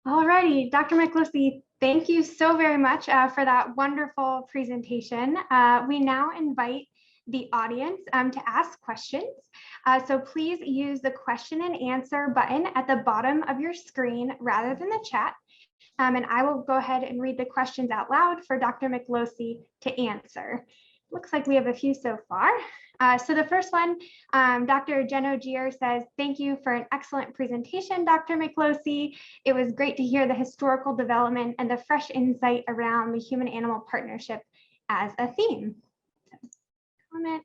Alrighty, Dr. Miklósi, thank you so very much for that wonderful presentation. We now invite the audience to ask questions. So please use the question and answer button at the bottom of your screen rather than the chat. And I will go ahead and read the questions out loud for Dr. Miklósi to answer. Looks like we have a few so far. So the first one, Dr. Jeno Gier says, thank you for an excellent presentation, Dr. Miklósi. It was great to hear the historical development and the fresh insight around the human-animal partnership as a theme. Comment.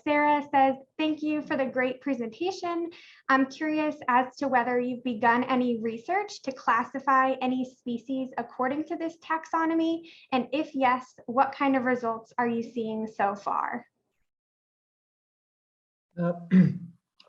Sarah says, thank you for the great presentation. I'm curious as to whether you've begun any research to classify any species according to this taxonomy, and if yes, what kind of results are you seeing so far?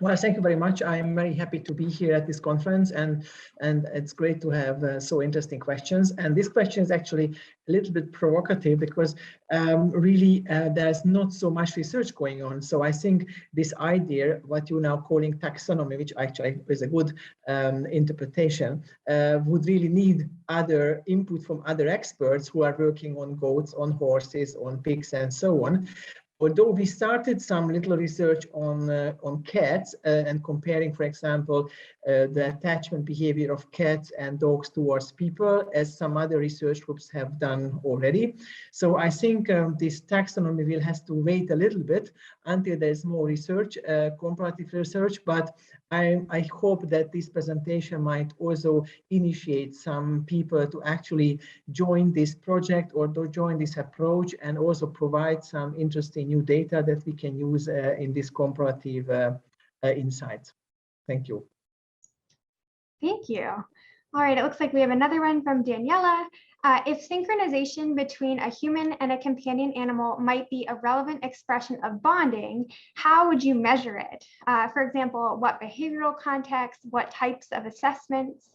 Well, thank you very much. I'm very happy to be here at this conference, and it's great to have so interesting questions. And this question is actually a little bit provocative because really there's not so much research going on. So I think this idea, what you're now calling taxonomy, which actually is a good interpretation, would really need other input from other experts who are working on goats, on horses, on pigs, and so on. Although we started some little research on cats and comparing, for example, the attachment behavior of cats and dogs towards people, as some other research groups have done already. So I think this taxonomy will have to wait a little bit until there's more research, comparative research, but I hope that this presentation might also initiate some people to actually join this project or to join this approach, and also provide some interesting new data that we can use in this comparative insights. Thank you. Thank you. All right, it looks like we have another one from Daniela. If synchronization between a human and a companion animal might be a relevant expression of bonding, how would you measure it? For example, what behavioral context, what types of assessments?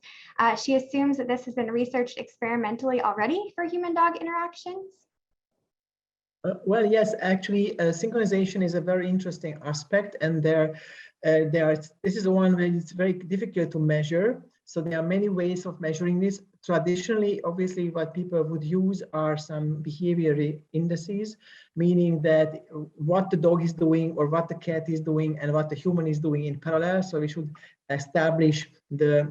She assumes that this has been researched experimentally already for human-dog interactions. Well, yes, actually, synchronization is a very interesting aspect, and this is one where it's very difficult to measure. So there are many ways of measuring this. Traditionally, obviously, what people would use are some behavior indices, meaning that what the dog is doing or what the cat is doing and what the human is doing in parallel. So we should establish the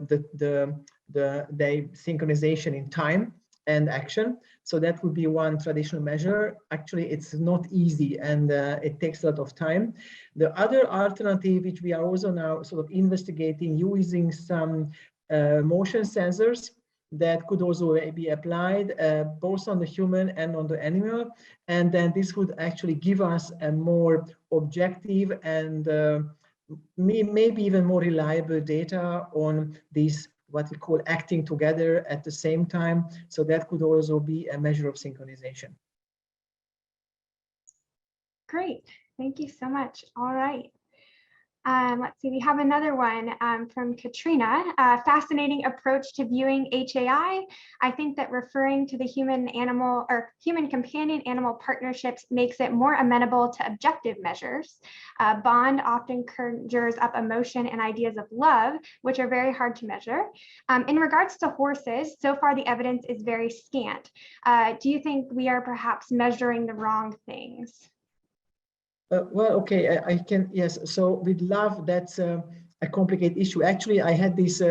synchronization in time and action. So that would be one traditional measure. Actually, it's not easy, and it takes a lot of time. The other alternative, which we are also now sort of investigating, using some motion sensors that could also be applied both on the human and on the animal. And then this would actually give us a more objective and maybe even more reliable data on these, what we call acting together at the same time. So that could also be a measure of synchronization. Great, thank you so much. All right. Let's see, we have another one from Katrina. Fascinating approach to viewing HAI. I think that referring to the human-animal or human-companion-animal partnerships makes it more amenable to objective measures. Bond often conjures up emotion and ideas of love, which are very hard to measure. In regards to horses, so far the evidence is very scant. Do you think we are perhaps measuring the wrong things? Well, okay, I can, yes. So with love, that's a complicated issue. Actually, I had this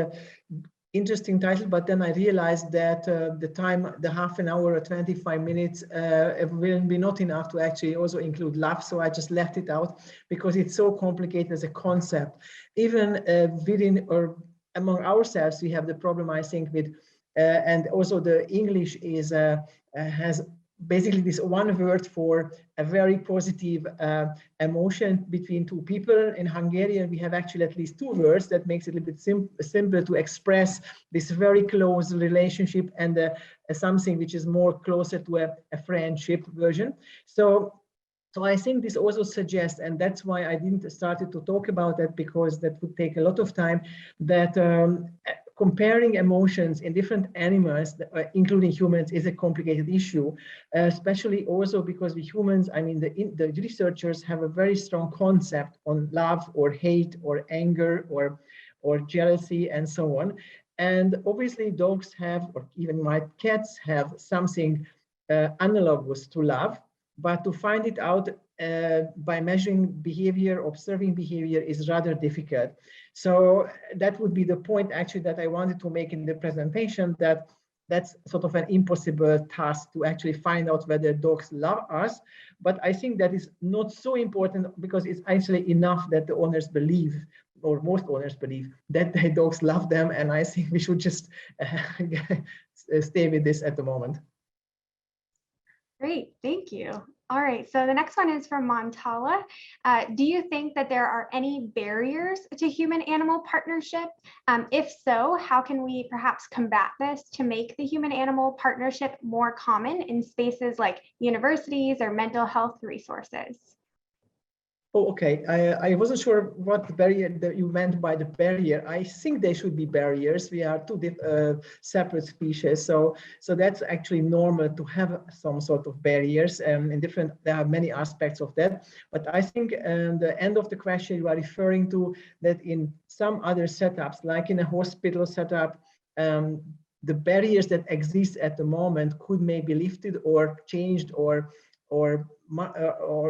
interesting title, but then I realized that the time, the half an hour or 25 minutes will be not enough to actually also include love. So I just left it out because it's so complicated as a concept. Even within or among ourselves, we have the problem, I think, with, and also the English is has basically this one word for a very positive emotion between two people. In Hungarian, we have actually at least two words that makes it a little bit simpler to express this very close relationship and something which is more closer to a friendship version. So I think this also suggests, and that's why I didn't start to talk about that, because that would take a lot of time, that comparing emotions in different animals, including humans, is a complicated issue, especially also because we humans, I mean, the researchers have a very strong concept on love or hate or anger or jealousy and so on. And obviously dogs have, or even my cats have, something analogous to love, but to find it out by measuring behavior, observing behavior is rather difficult. So that would be the point actually that I wanted to make in the presentation, that that's sort of an impossible task to actually find out whether dogs love us. But I think that is not so important, because it's actually enough that the owners believe, or most owners believe, that their dogs love them. And I think we should just stay with this at the moment. Great, thank you. All right, so the next one is from Montala. Do you think that there are any barriers to human-animal partnership? If so, how can we perhaps combat this to make the human-animal partnership more common in spaces like universities or mental health resources? Oh, okay. I wasn't sure what barrier that you meant by the barrier. I think there should be barriers. We are two separate species, so that's actually normal to have some sort of barriers. In different, there are many aspects of that. But I think the end of the question you are referring to, that in some other setups, like in a hospital setup, the barriers that exist at the moment could maybe be lifted or changed or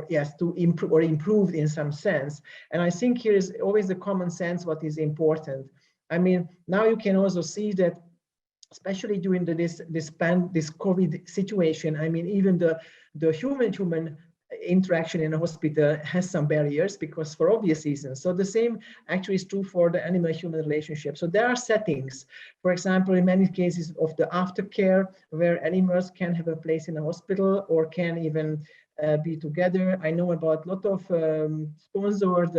yes, to improve or improved in some sense. And I think here is always the common sense what is important. I mean, now you can also see that, especially during this COVID situation, I mean, even the human interaction in a hospital has some barriers, because for obvious reasons. So the same actually is true for the animal-human relationship. So there are settings, for example, in many cases of the aftercare, where animals can have a place in a hospital or can even be together. I know about a lot of sponsored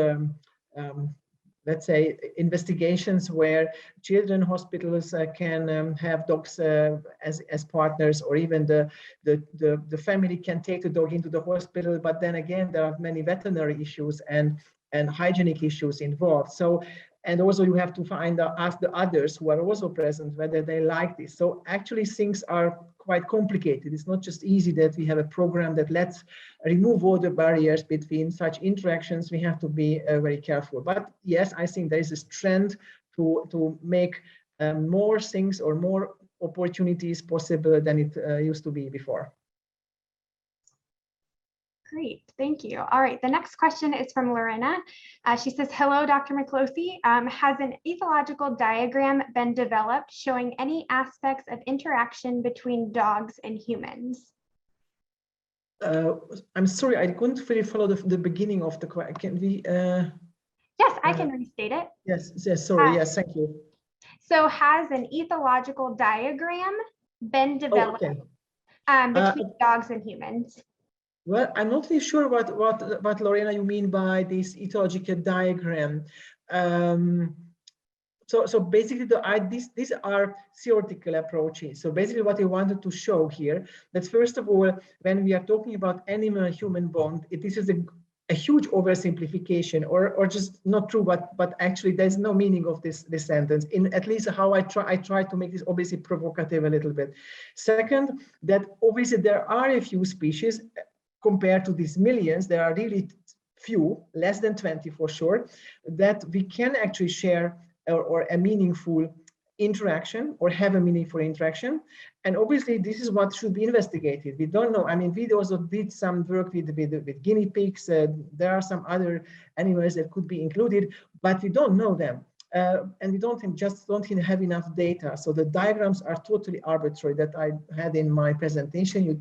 let's say investigations where children hospitals can have dogs as partners, or even the family can take the dog into the hospital. But then again, there are many veterinary issues and hygienic issues involved. So, and also you have to ask the others who are also present whether they like this. So actually things are quite complicated. It's not just easy that we have a program that lets remove all the barriers between such interactions. We have to be very careful. But yes, I think there is this trend to make more things or more opportunities possible than it used to be before. Great, thank you. All right, the next question is from Lorena. She says, hello, Dr. Miklósi. Has an ethological diagram been developed showing any aspects of interaction between dogs and humans? I'm sorry, I couldn't really follow the beginning of the question. Can we? Yes, I can restate it. Yes, sorry, yes, thank you. So has an ethological diagram been developed between dogs and humans? Well, I'm not really sure what Lorena you mean by this ethological diagram. So basically, these are theoretical approaches. So basically, what I wanted to show here, that first of all, when we are talking about animal-human bond, this is a huge oversimplification, or just not true, but actually there's no meaning of this sentence, in at least how I try to make this obviously provocative a little bit. Second, that obviously there are a few species. Compared to these millions, there are really few, less than 20 for sure, that we can actually share or a meaningful interaction or have a meaningful interaction. And obviously this is what should be investigated. We don't know. I mean, we also did some work with guinea pigs. There are some other animals that could be included, but we don't know them. And we don't have enough data. So the diagrams are totally arbitrary that I had in my presentation. You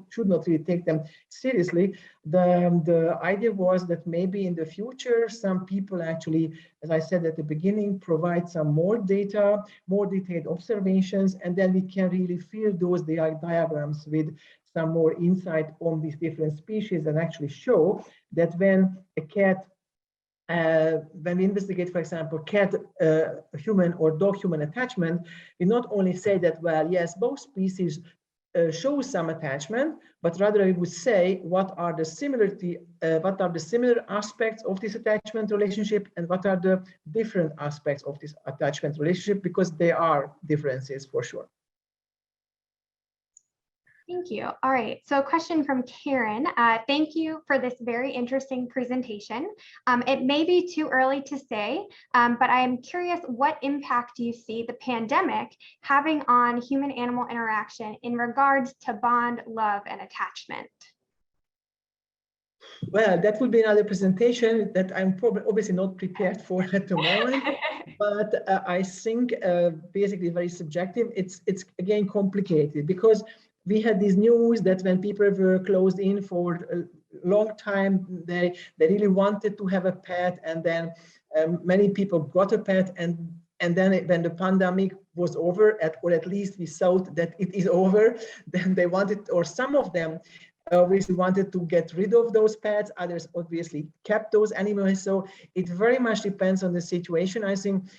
should not really take them seriously. The idea was that maybe in the future, some people actually, as I said at the beginning, provide some more data, more detailed observations, and then we can really fill those diagrams with some more insight on these different species and actually show that when a cat when we investigate, for example, cat-human or dog-human attachment, we not only say that, well, yes, both species show some attachment, but rather we would say what are the similar aspects of this attachment relationship and what are the different aspects of this attachment relationship, because there are differences for sure. Thank you. All right, so a question from Karen. Thank you for this very interesting presentation. It may be too early to say, but I am curious, what impact do you see the pandemic having on human-animal interaction in regards to bond, love, and attachment? Well, that would be another presentation that I'm probably obviously not prepared for at the moment, but I think basically very subjective. It's again complicated because we had this news that when people were closed in for a long time, they really wanted to have a pet, and then many people got a pet, and then when the pandemic was over, or at least we thought that it is over, then they wanted, or some of them obviously wanted to get rid of those pets, others obviously kept those animals. So it very much depends on the situation. I think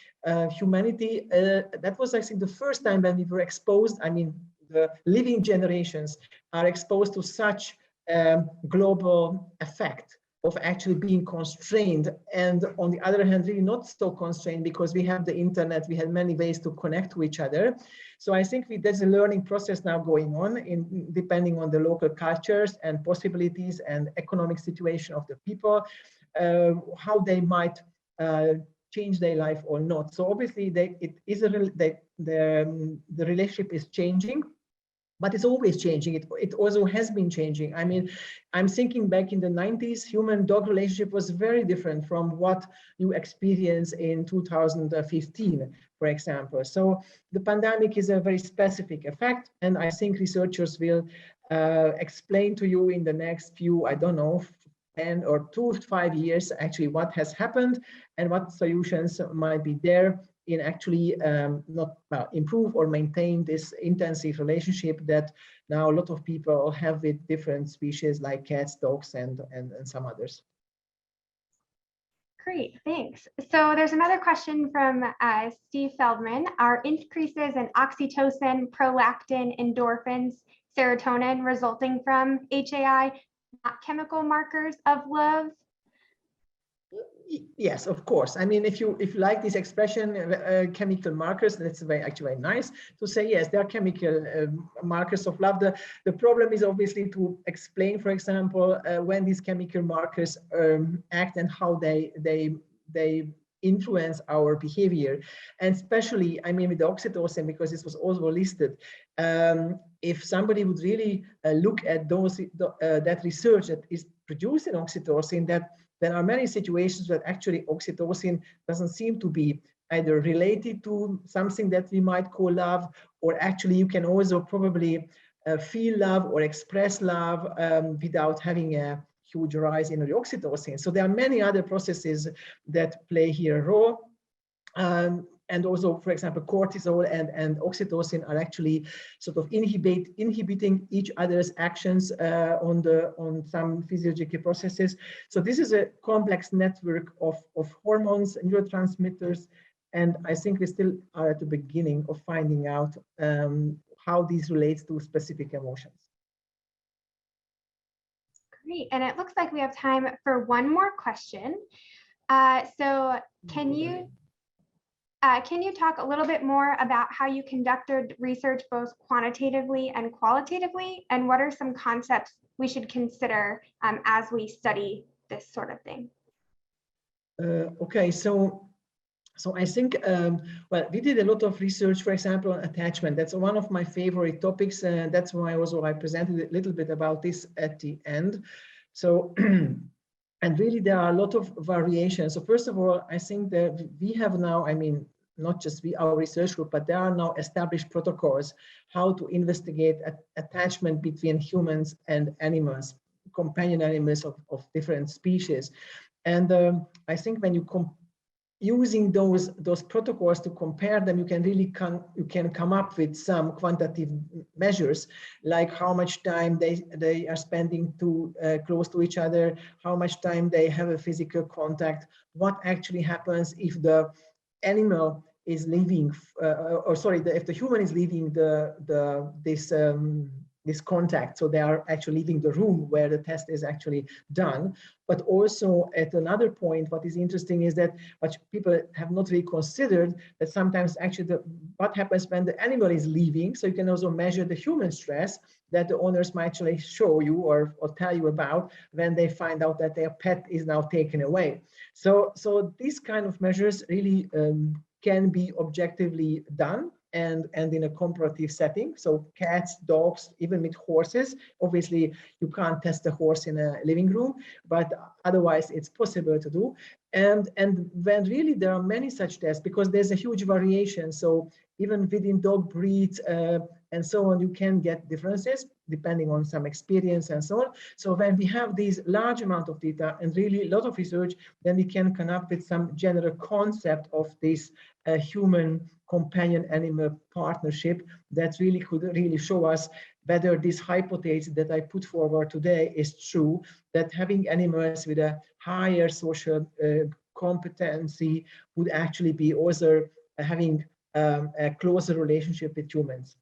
humanity, that was I think the first time when we were exposed, I mean, the living generations are exposed to such global effect of actually being constrained, and on the other hand really not so constrained because we have the internet, we had many ways to connect to each other. So I think there's a learning process now going on depending on the local cultures and possibilities and economic situation of the people, how they might change their life or not. So obviously the relationship is changing, but it's always changing. It also has been changing. I mean, I'm thinking back in the 90s, human-dog relationship was very different from what you experience in 2015, for example. So the pandemic is a very specific effect, and I think researchers will explain to you in the next few, I don't know, 10 or 2 to 5 years, actually what has happened and what solutions might be there in actually not improve or maintain this intensive relationship that now a lot of people have with different species like cats, dogs, and some others. Great, thanks. So there's another question from Steve Feldman. Are increases in oxytocin, prolactin, endorphins, serotonin resulting from HAI not chemical markers of love? Yes, of course. I mean, if you like this expression, chemical markers, that's actually very nice to say. Yes, there are chemical markers of love. The problem is obviously to explain, for example, when these chemical markers act and how they influence our behavior, and especially, I mean, with the oxytocin, because this was also listed. If somebody would really look at that research that is producing oxytocin, there are many situations that actually oxytocin doesn't seem to be either related to something that we might call love, or actually you can also probably feel love or express love without having a huge rise in the oxytocin. So there are many other processes that play here a role. And also, for example, cortisol and oxytocin are actually sort of inhibiting each other's actions on some physiological processes. So this is a complex network of hormones and neurotransmitters, and I think we still are at the beginning of finding out how these relates to specific emotions. Great, and it looks like we have time for one more question. So can you talk a little bit more about how you conducted research both quantitatively and qualitatively, and what are some concepts we should consider as we study this sort of thing? Okay, so I think, well, we did a lot of research, for example, on attachment. That's one of my favorite topics, and that's why also I presented a little bit about this at the end. So, and really there are a lot of variations. So first of all, I think that we have now, I mean, not just our research group, but there are now established protocols how to investigate attachment between humans and animals, companion animals of different species. And I think when you using those protocols to compare them, you can come up with some quantitative measures, like how much time they are spending close to each other, how much time they have a physical contact, what actually happens if the animal is leaving, if the human is leaving this this contact. So they are actually leaving the room where the test is actually done. But also at another point, what is interesting is that what people have not really considered, that sometimes actually what happens when the animal is leaving. So you can also measure the human stress that the owners might actually show you or tell you about when they find out that their pet is now taken away. So these kind of measures really can be objectively done and in a comparative setting. So cats, dogs, even with horses. Obviously, you can't test a horse in a living room, but otherwise it's possible to do. And when really there are many such tests, because there's a huge variation. So even within dog breeds and so on, you can get differences depending on some experience and so on. So when we have these large amount of data and really a lot of research, then we can come up with some general concept of this human companion animal partnership that really could really show us whether this hypothesis that I put forward today is true, that having animals with a higher social competency would actually be also having a closer relationship with humans.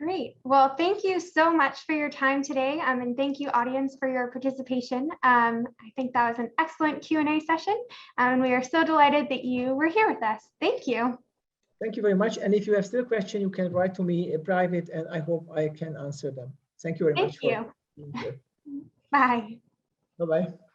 Great. Well, thank you so much for your time today. And thank you, audience, for your participation. I think that was an excellent Q&A session. And we are so delighted that you were here with us. Thank you. Thank you very much. And if you have still questions, you can write to me in private, and I hope I can answer them. Thank you very much. Thank you. For being here. Bye. Bye-bye.